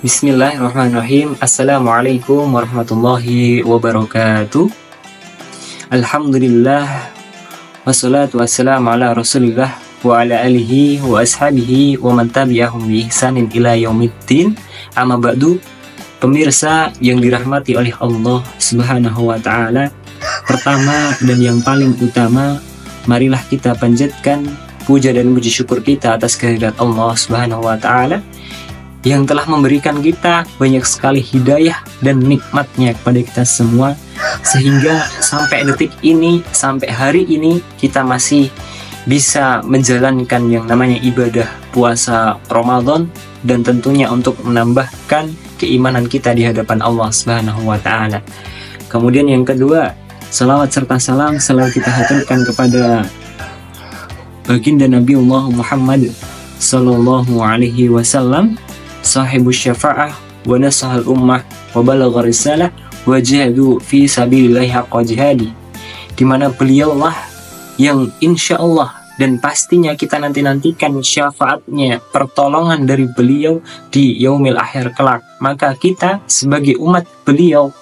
Bismillahirrahmanirrahim. Assalamualaikum warahmatullahi wabarakatuh. Alhamdulillah. Wassalatu wassalamu ala rasulillah wa ala alihi wa ashabihi wa man tabi'ahum bi ihsanin ila yaumiddin. Amma ba'du. Pemirsa yang dirahmati oleh Allah Subhanahu wa taala, pertama dan yang paling utama, marilah kita panjatkan puja dan puji syukur kita atas kehadirat Allah Subhanahu wa taala yang telah memberikan kita banyak sekali hidayah dan nikmatnya kepada kita semua, sehingga sampai detik ini, sampai hari ini kita masih bisa menjalankan yang namanya ibadah puasa Ramadan, dan tentunya untuk menambahkan keimanan kita di hadapan Allah Subhanahu wa taala. Kemudian yang kedua, salawat serta salam selalu kita haturkan kepada baginda Nabiullah Muhammad sallallahu alaihi wasallam, sahibus syafa'ah wa nasahal ummah wa balagha risalah wa jahadu fi sabilillahi haqqa jihadi, di mana beliaulah yang insya Allah dan pastinya kita nantikan syafaatnya, pertolongan dari beliau di yaumil akhir kelak. Maka kita sebagai umat beliau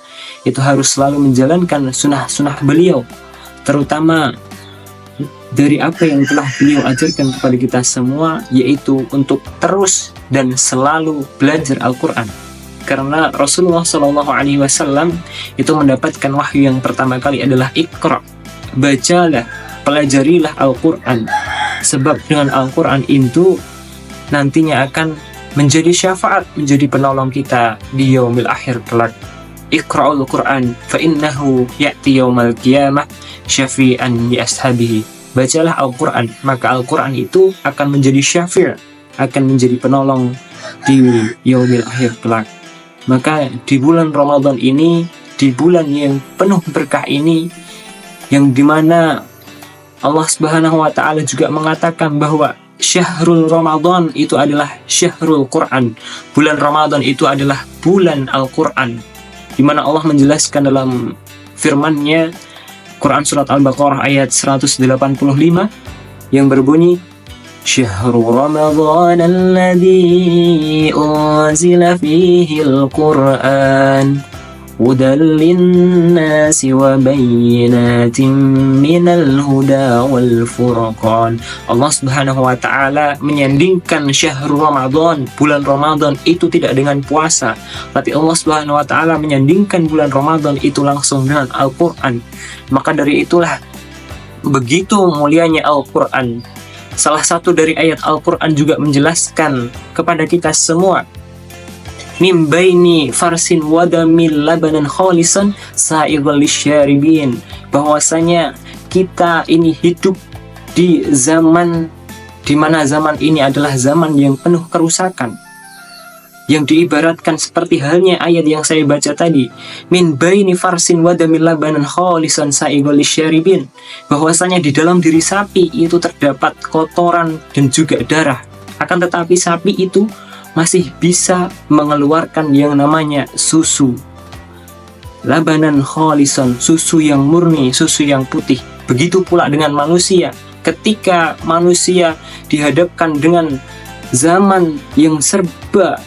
itu harus selalu menjalankan sunnah-sunnah beliau, terutama dari apa yang telah beliau ajarkan kepada kita semua, yaitu untuk terus dan selalu belajar Al-Quran. Karena Rasulullah SAW itu mendapatkan wahyu yang pertama kali adalah Iqra, bacalah, pelajarilah Al-Quran, sebab dengan Al-Quran itu nantinya akan menjadi syafaat, menjadi penolong kita di yaumil akhir kelak. Iqra'ul Quran fa innahu ya'ti yaumal qiyamah syafi'an li ashabihi. Bacalah Al-Quran, maka Al-Quran itu akan menjadi syafi', akan menjadi penolong di yaumil akhir kelak. Maka di bulan Ramadan ini, di bulan yang penuh berkah ini, yang dimana Allah Subhanahu wa ta'ala juga mengatakan bahwa Syahrul Ramadan itu adalah Syahrul Quran, bulan Ramadan itu adalah bulan Al-Quran, di mana Allah menjelaskan dalam firman-Nya Quran Surat Al-Baqarah ayat 185 yang berbunyi, Syahrul Ramadan alladzi unzila fihi al-Quran hudal linnasi wa bayyinatin minal huda wal furqan. Allah Subhanahu wa ta'ala menyandingkan Syahrul Ramadan, bulan Ramadan itu tidak dengan puasa, tapi Allah Subhanahu wa ta'ala menyandingkan bulan Ramadan itu langsung dengan Al-Quran. Maka dari itulah begitu mulianya Al-Quran. Salah satu dari ayat Al-Quran juga menjelaskan kepada kita semua, min baini farsin wadamil labanan khalisan sa'igal lisyaribin, bahwasanya kita ini hidup di zaman di mana zaman ini adalah zaman yang penuh kerusakan, yang diibaratkan seperti halnya ayat yang saya baca tadi, min baini farsin wadamil labanan khalisan sa'igal lisyaribin, bahwasanya di dalam diri sapi itu terdapat kotoran dan juga darah, akan tetapi sapi itu masih bisa mengeluarkan yang namanya susu. Labanan khalisan, susu yang murni, susu yang putih. Begitu pula dengan manusia. Ketika manusia dihadapkan dengan zaman yang serba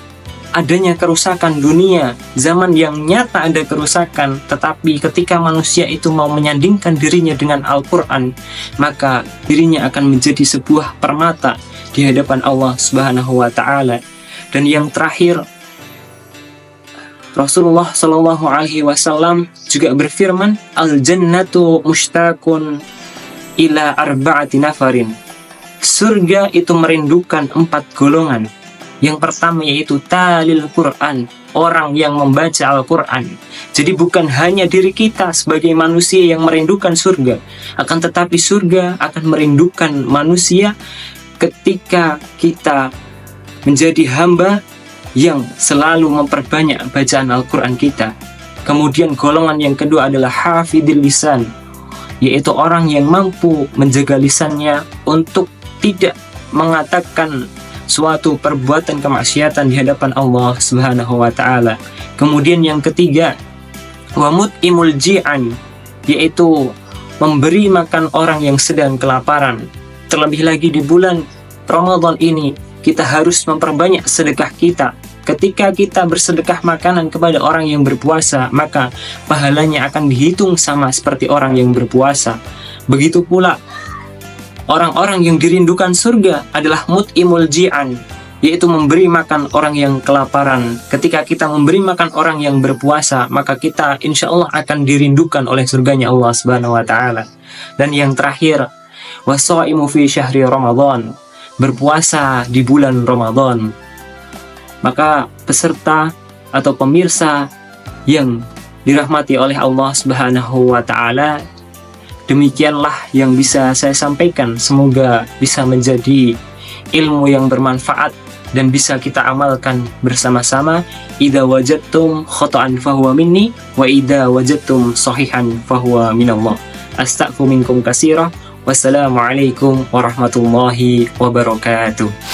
adanya kerusakan dunia, zaman yang nyata ada kerusakan, tetapi ketika manusia itu mau menyandingkan dirinya dengan Al-Quran, maka dirinya akan menjadi sebuah permata di hadapan Allah Subhanahu wa ta'ala. Dan yang terakhir, Rasulullah Shallallahu Alaihi Wasallam juga berfirman, al jannatu mushtaqun ila arba'ati nafarin. Surga itu merindukan 4 golongan. Yang pertama yaitu talil Quran, orang yang membaca Al-Quran. Jadi bukan hanya diri kita sebagai manusia yang merindukan surga, akan tetapi surga akan merindukan manusia ketika kita menjadi hamba yang selalu memperbanyak bacaan Al-Quran kita. Kemudian golongan yang kedua adalah hafidil lisan, yaitu orang yang mampu menjaga lisannya untuk tidak mengatakan suatu perbuatan kemaksiatan di hadapan Allah Subhanahu wa ta'ala. Kemudian yang ketiga, wamut imul ji'an, yaitu memberi makan orang yang sedang kelaparan. Terlebih lagi di bulan Ramadan ini, kita harus memperbanyak sedekah kita. Ketika kita bersedekah makanan kepada orang yang berpuasa, maka pahalanya akan dihitung sama seperti orang yang berpuasa. Begitu pula orang-orang yang dirindukan surga adalah mut'imul ji'an, yaitu memberi makan orang yang kelaparan. Ketika kita memberi makan orang yang berpuasa, maka kita insya Allah akan dirindukan oleh surganya Allah Subhanahu wa Ta'ala. Dan yang terakhir, wasaimu fi syahri Ramadan, berpuasa di bulan Ramadan. Maka peserta atau pemirsa yang dirahmati oleh Allah Subhanahu wa Ta'ala, demikianlah yang bisa saya sampaikan. Semoga bisa menjadi ilmu yang bermanfaat dan bisa kita amalkan bersama-sama. Idza wajadtum khata'an fahuwa minni wa idza wajadtum sahihan fahuwa minallah. Astaghfiru minkum katsira. Wassalamualaikum warahmatullahi wabarakatuh.